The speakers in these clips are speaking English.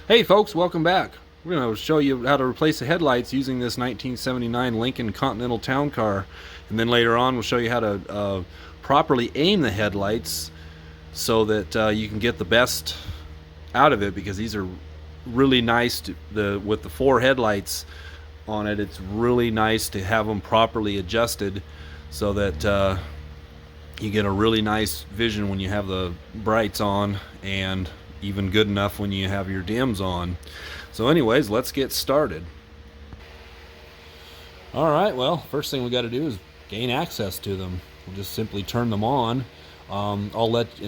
Hey folks, welcome back. We're going to show you how to replace the headlights using this 1979 Lincoln Continental town car. And then later on we'll show you how to properly aim the headlights so that you can get the best out of it, because these are really nice with the four headlights on it. It's really nice to have them properly adjusted so that you get a really nice vision when you have the brights on, and even good enough when you have your dims on. So anyways, let's get started. Alright, well, first thing we got to do is gain access to them. We'll just simply turn them on. And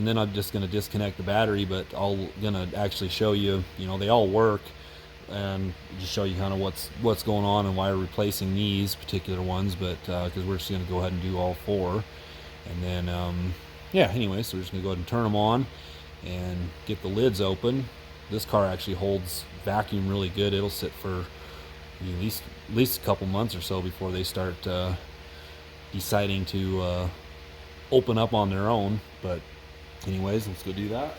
then I'm just going to disconnect the battery, but I'm going to actually show you, they all work, and just show you kind of what's going on and why we're replacing these particular ones, but because we're just going to go ahead and do all four. And then yeah, anyway, so we're just going to go ahead and turn them on and get the lids open. This car actually holds vacuum really good. It'll sit for at least a couple months or so before they start deciding to open up on their own. But anyways, let's go do that.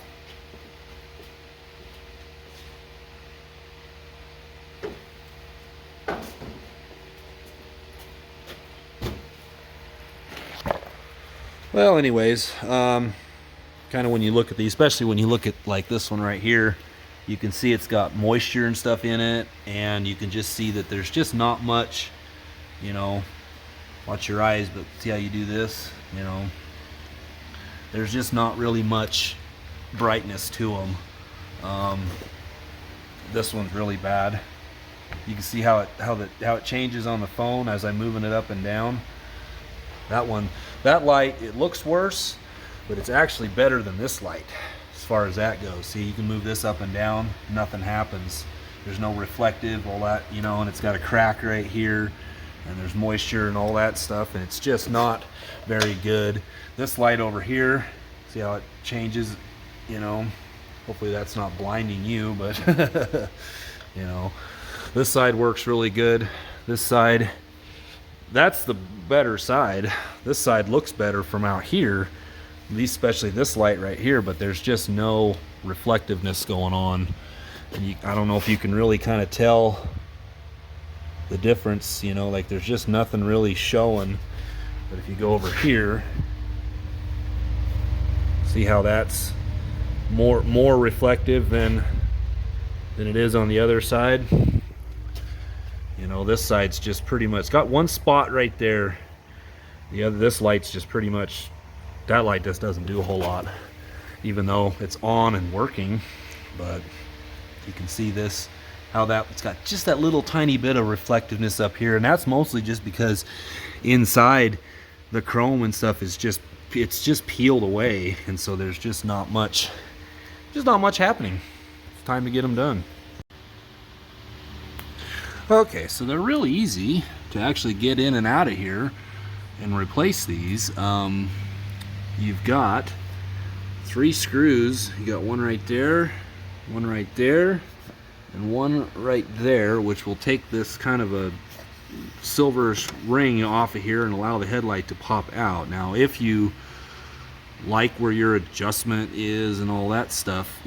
Well, anyways, kind of when you look at these, especially when you look at like this one right here, you can see it's got moisture and stuff in it, and you can just see that there's just not much, watch your eyes, but see how you do this, there's just not really much brightness to them. This one's really bad. You can see how it changes on the phone as I'm moving it up and down. That light, it looks worse, but it's actually better than this light as far as that goes. See, you can move this up and down, nothing happens. There's no reflective, all that, and it's got a crack right here, and there's moisture and all that stuff, and it's just not very good. This light over here, see how it changes, hopefully that's not blinding you, but this side works really good. This side, that's the better side. This side looks better from out here, especially this light right here, but there's just no reflectiveness going on. And I don't know if you can really kind of tell the difference, like there's just nothing really showing. But if you go over here, see how that's more reflective than it is on the other side. This side's just pretty much got one spot right there. This light's just pretty much, that light just doesn't do a whole lot, even though it's on and working. But you can see this, how it's got just that little tiny bit of reflectiveness up here, and that's mostly just because inside the chrome and stuff is it's just peeled away, and so there's just not much happening. It's time to get them done. Okay, so they're really easy to actually get in and out of here and replace these. You've got 3 screws. You got one right there, and one right there, which will take this kind of a silverish ring off of here and allow the headlight to pop out. Now, if you like where your adjustment is and all that stuff,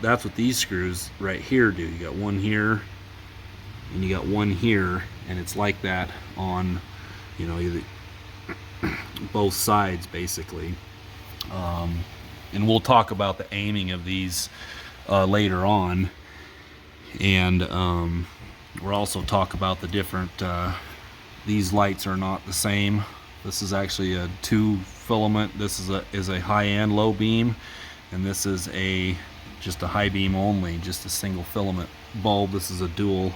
that's what these screws right here do. You got one here, and you got one here, and it's like that on both sides basically. And we'll talk about the aiming of these later on, and we'll also talk about the different these lights are not the same. This is actually a 2 filament. This is a high and low beam, and this is just a high beam only, just a single filament bulb. This is a dual.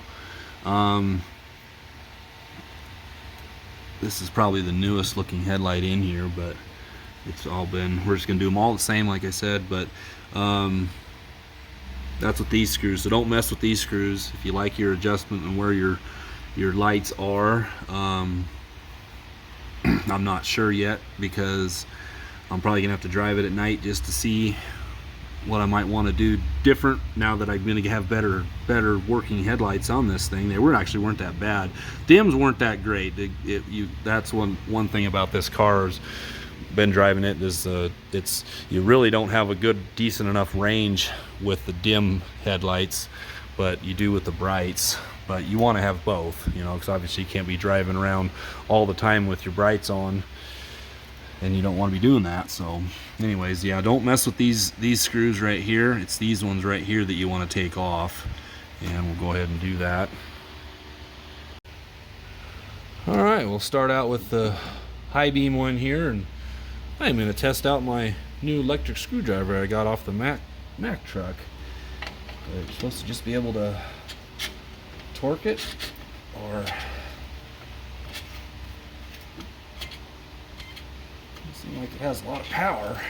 This is probably the newest looking headlight in here, but we're just gonna do them all the same, like I said. But that's what these screws, so don't mess with these screws if you like your adjustment and where your lights are. I'm not sure yet, because I'm probably gonna have to drive it at night just to see what I might want to do different now that I'm going to have better working headlights on this thing. They weren't that bad. Dims weren't that great. That's one thing about this car is been driving it. You really don't have a good, decent enough range with the dim headlights, but you do with the brights. But you want to have both, you know, because obviously you can't be driving around all the time with your brights on, and you don't want to be doing that. So anyways, yeah, don't mess with these screws right here. It's these ones right here that you want to take off, and we'll go ahead and do that. All right, we'll start out with the high beam one here, and I'm going to test out my new electric screwdriver I got off the Mack truck. It's supposed to just be able to torque it, or doesn't seem like it has a lot of power.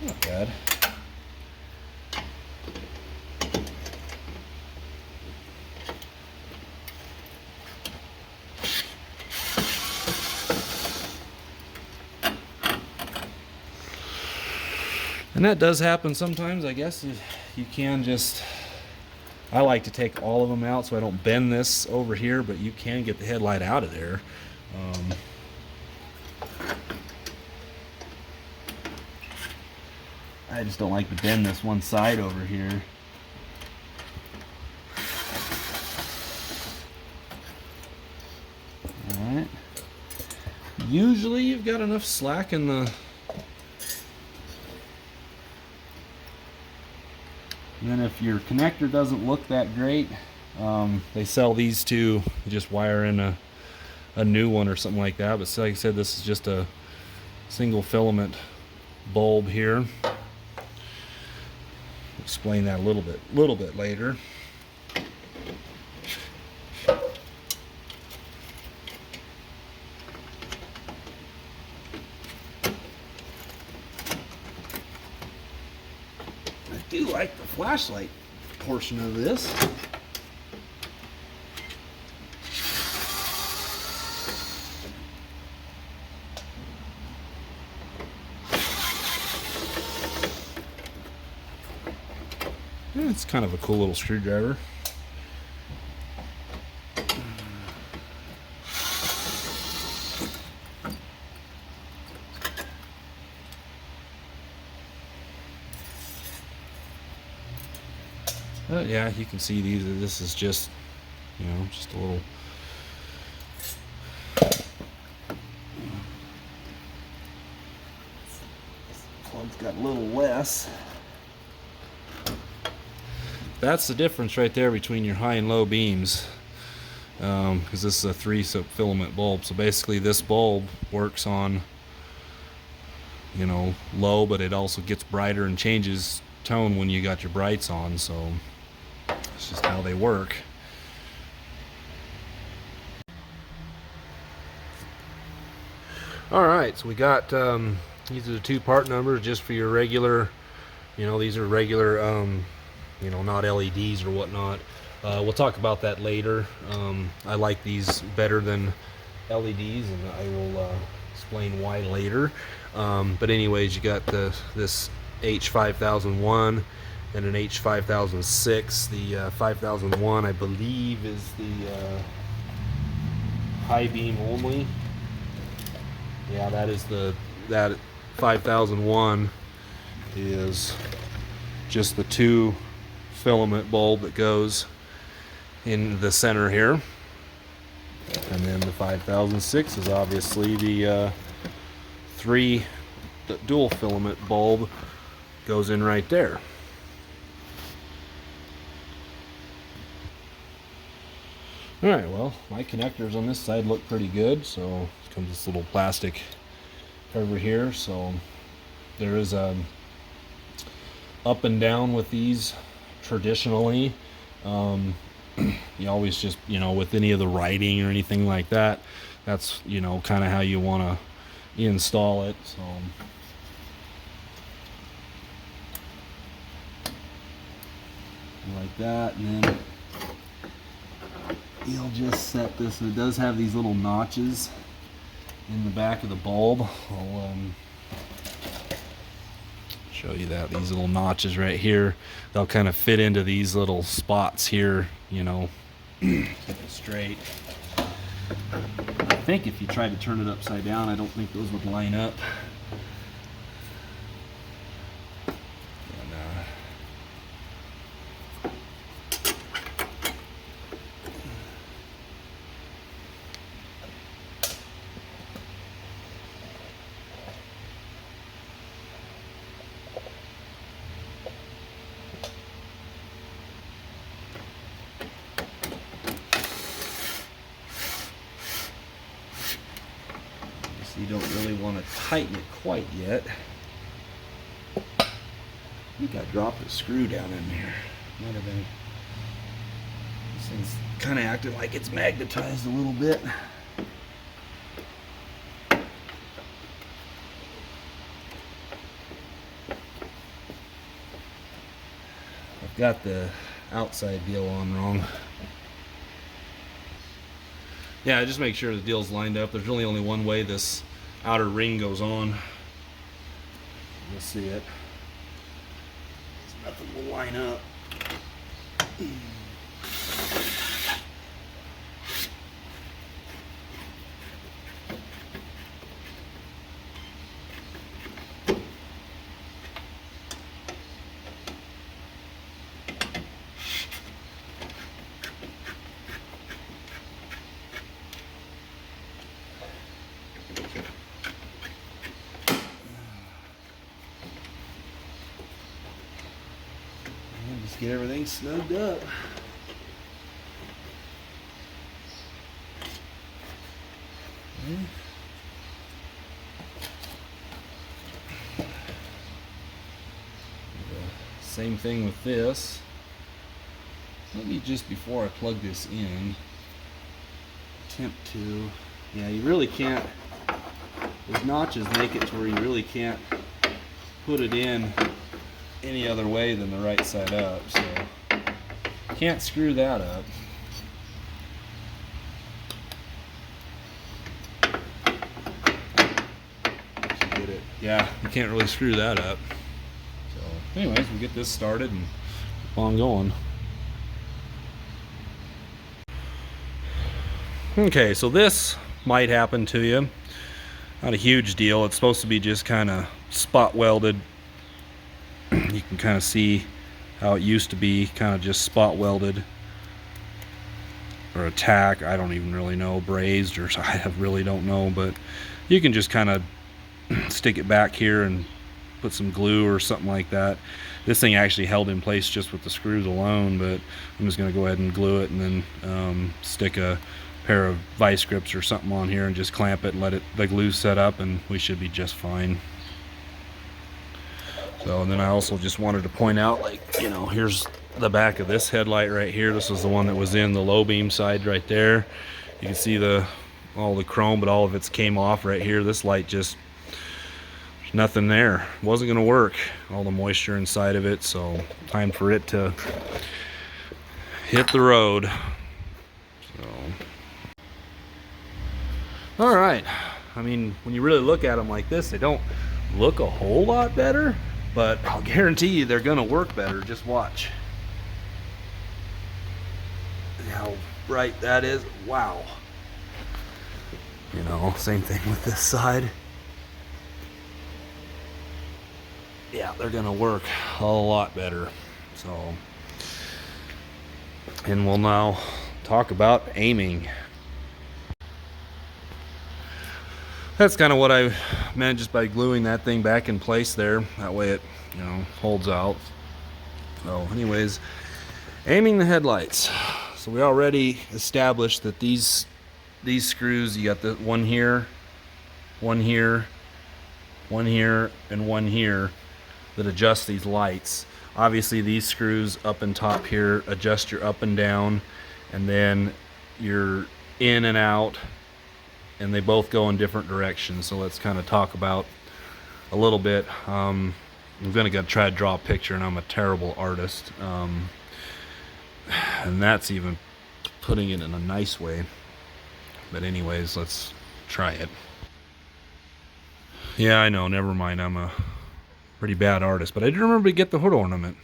Not bad. And that does happen sometimes, I guess. You can just, I like to take all of them out so I don't bend this over here, but you can get the headlight out of there. I just don't like to bend this one side over here. Alright. Usually you've got enough slack in the... And then if your connector doesn't look that great, they sell these two. You just wire in a new one or something like that. But like I said, this is just a single filament bulb here. Explain that a little bit later. I do like the flashlight portion of this. Yeah, it's kind of a cool little screwdriver. Yeah, you can see these. This is just, you know, just a little. Plug's got a little less. That's the difference right there between your high and low beams, because this is a 3 filament bulb. So basically, this bulb works on, you know, low, but it also gets brighter and changes tone when you got your brights on. So it's just how they work. All right, so we got these are the 2 part numbers just for your regular, you know, these are regular, you know, not LEDs or whatnot. We'll talk about that later. I like these better than LEDs, and I will explain why later. But anyways, you got this H5001 and an H5006. The 5001, I believe, is the high beam only. Yeah, that 5001 is just the 2 filament bulb that goes in the center here, and then the 5006 is obviously the 3 dual filament bulb goes in right there. Alright, well, my connectors on this side look pretty good. So it comes this little plastic cover here, so there is a up and down with these traditionally. You always just, you know, with any of the writing or anything like that, that's, you know, kind of how you want to install it. So like that, and then you'll just set this, and it does have these little notches in the back of the bulb. I'll show you that. These little notches right here, they'll kind of fit into these little spots here, you know, keep it straight. I think if you tried to turn it upside down, I don't think those would line up. You don't really want to tighten it quite yet. I think I dropped a screw down in there. Might have been. This thing's kind of acting like it's magnetized a little bit. I've got the outside deal on wrong. Yeah, just make sure the deal's lined up. There's really only one way this outer ring goes on. You'll see it. There's nothing will line up. Just get everything snugged up. Same thing with this. Maybe just before I plug this in, attempt to, yeah, you really can't, those notches make it to where you really can't put it in any other way than the right side up, so can't screw that up. Get it. Yeah, you can't really screw that up. So anyways, we'll get this started and keep on going. Okay, so this might happen to you. Not a huge deal. It's supposed to be just kind of spot welded. You can kind of see how it used to be, kind of just spot welded or a tack. I don't even really know, brazed, or I really don't know, but you can just kind of stick it back here and put some glue or something like that. This thing actually held in place just with the screws alone, but I'm just going to go ahead and glue it and then stick a pair of vice grips or something on here and just clamp it and let the glue set up, and we should be just fine. So, and then I also just wanted to point out, like, you know, here's the back of this headlight right here. This was the one that was in the low beam side right there. You can see all the chrome, but all of it's came off right here. This light just, there's nothing there. It wasn't going to work. All the moisture inside of it, so time for it to hit the road. So, all right. I mean, when you really look at them like this, they don't look a whole lot better, but I'll guarantee you they're gonna work better. Just watch. How bright that is. Wow. You know, same thing with this side. Yeah, they're gonna work a lot better. So, and we'll now talk about aiming. That's kind of what I meant just by gluing that thing back in place there. That way it, you know, holds out. So anyways, aiming the headlights. So we already established that these screws, you got the one here, one here, one here, and one here that adjust these lights. Obviously these screws up and top here adjust your up and down, and then your in and out, and they both go in different directions. So let's kind of talk about a little bit. I'm gonna try to draw a picture, and I'm a terrible artist, and that's even putting it in a nice way. But anyways, let's try it. Yeah, I know, never mind, I'm a pretty bad artist, but I do remember to get the hood ornament.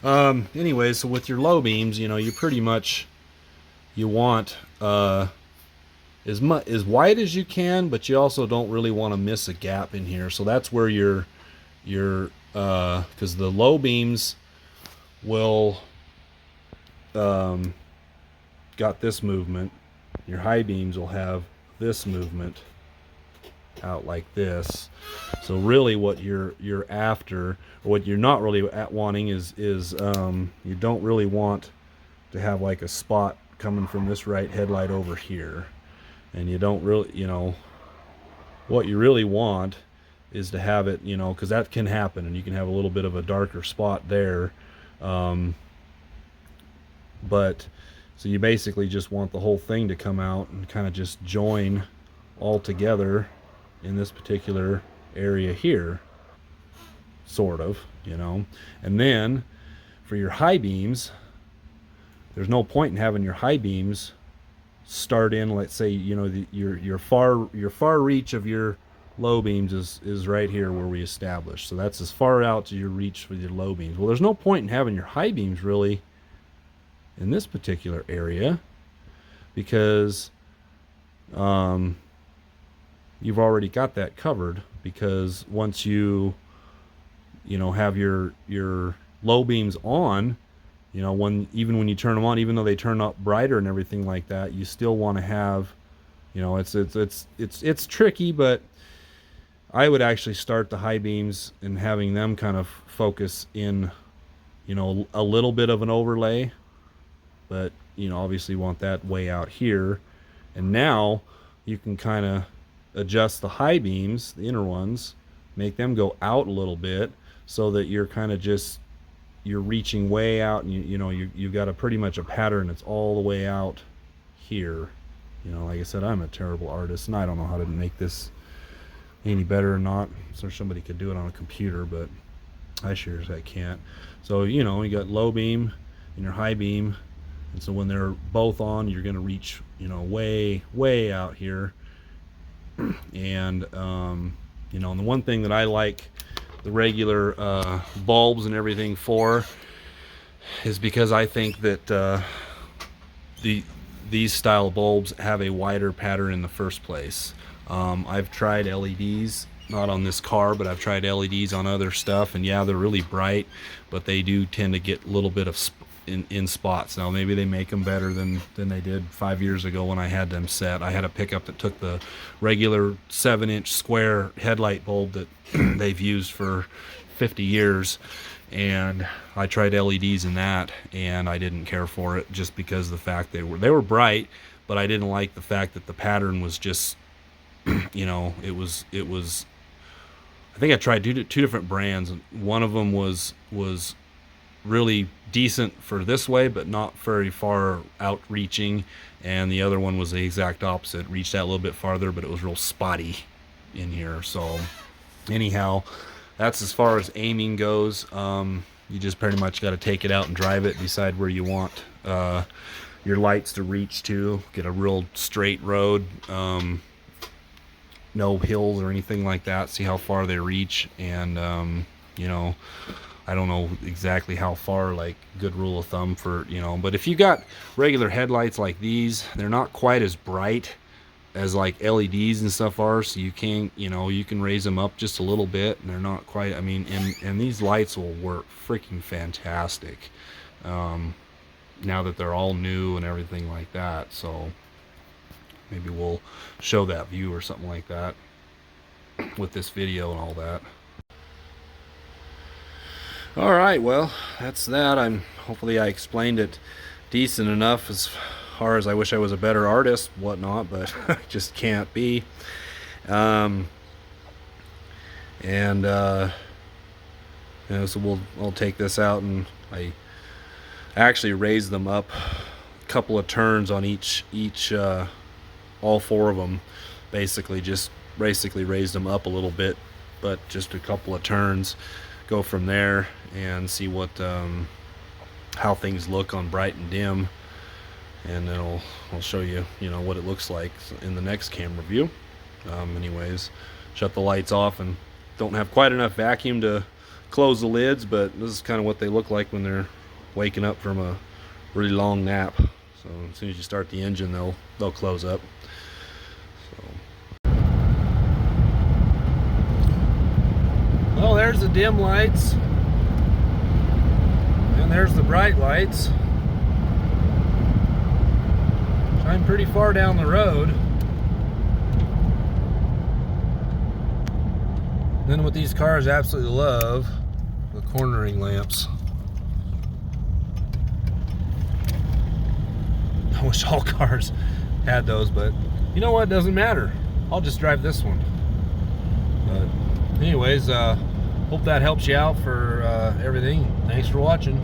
Anyways, so with your low beams, you know, you pretty much, you want as wide as you can, but you also don't really want to miss a gap in here. So that's where your because the low beams will got this movement. Your high beams will have this movement out like this. So really what you're after, or what you're not really wanting is you don't really want to have like a spot coming from this right headlight over here. And you don't really, you know, what you really want is to have it, you know, because that can happen, and you can have a little bit of a darker spot there. But so you basically just want the whole thing to come out and kind of just join all together in this particular area here, sort of, you know. And then for your high beams, there's no point in having your high beams start in, let's say, you know, your far reach of your low beams is right here where we established. So that's as far out as your reach with your low beams. Well, there's no point in having your high beams really in this particular area, because you've already got that covered. Because once you know, have your low beams on, you know, even when you turn them on, even though they turn up brighter and everything like that, you still want to have, you know, it's tricky, but I would actually start the high beams and having them kind of focus in, you know, a little bit of an overlay, but, you know, obviously want that way out here. And now you can kind of adjust the high beams, the inner ones, make them go out a little bit, so that you're kind of just, you're reaching way out, and you know, you've got a pretty much a pattern that's all the way out here. You know, like I said, I'm a terrible artist, and I don't know how to make this any better or not. So somebody could do it on a computer, but I sure as heck can't. So, you know, you got low beam and your high beam, and so when they're both on, you're going to reach, you know, way out here. And you know, and the one thing that I like the regular bulbs and everything for is because I think that these style bulbs have a wider pattern in the first place. I've tried LEDs, not on this car, but I've tried LEDs on other stuff, and yeah, they're really bright, but they do tend to get a little bit of in spots. Now maybe they make them better than they did 5 years ago when I had them set. I had a pickup that took the regular 7-inch square headlight bulb that they've used for 50 years, and I tried LEDs in that, and I didn't care for it, just because the fact they were bright, but I didn't like the fact that the pattern was just, you know, it was I think I tried two different brands, and one of them was really decent for this way, but not very far outreaching, and the other one was the exact opposite, reached out a little bit farther, but it was real spotty in here. So anyhow, that's as far as aiming goes. You just pretty much got to take it out and drive it, decide where you want your lights to reach to, get a real straight road, no hills or anything like that, see how far they reach. And you know, I don't know exactly how far, like good rule of thumb for, you know, but if you got regular headlights like these, they're not quite as bright as like LEDs and stuff are, so you can, you know, you can raise them up just a little bit, and they're not quite, I mean, and these lights will work freaking fantastic now that they're all new and everything like that. So maybe we'll show that view or something like that with this video and all that. All right, well, that's that. Hopefully I explained it decent enough, as far as I wish I was a better artist, whatnot, but I just can't be. You know, so I'll take this out, and I actually raised them up a couple of turns on each all four of them. Basically raised them up a little bit, but just a couple of turns. Go from there and see what how things look on bright and dim, and then I'll show you, you know, what it looks like in the next camera view. Anyways, shut the lights off, and don't have quite enough vacuum to close the lids, but this is kind of what they look like when they're waking up from a really long nap. So as soon as you start the engine, they'll close up. So, well, there's the dim lights, and there's the bright lights. Shine pretty far down the road. Then what these cars absolutely love, the cornering lamps. I wish all cars had those, but you know what, doesn't matter. I'll just drive this one. But anyways, hope that helps you out for everything. Thanks for watching.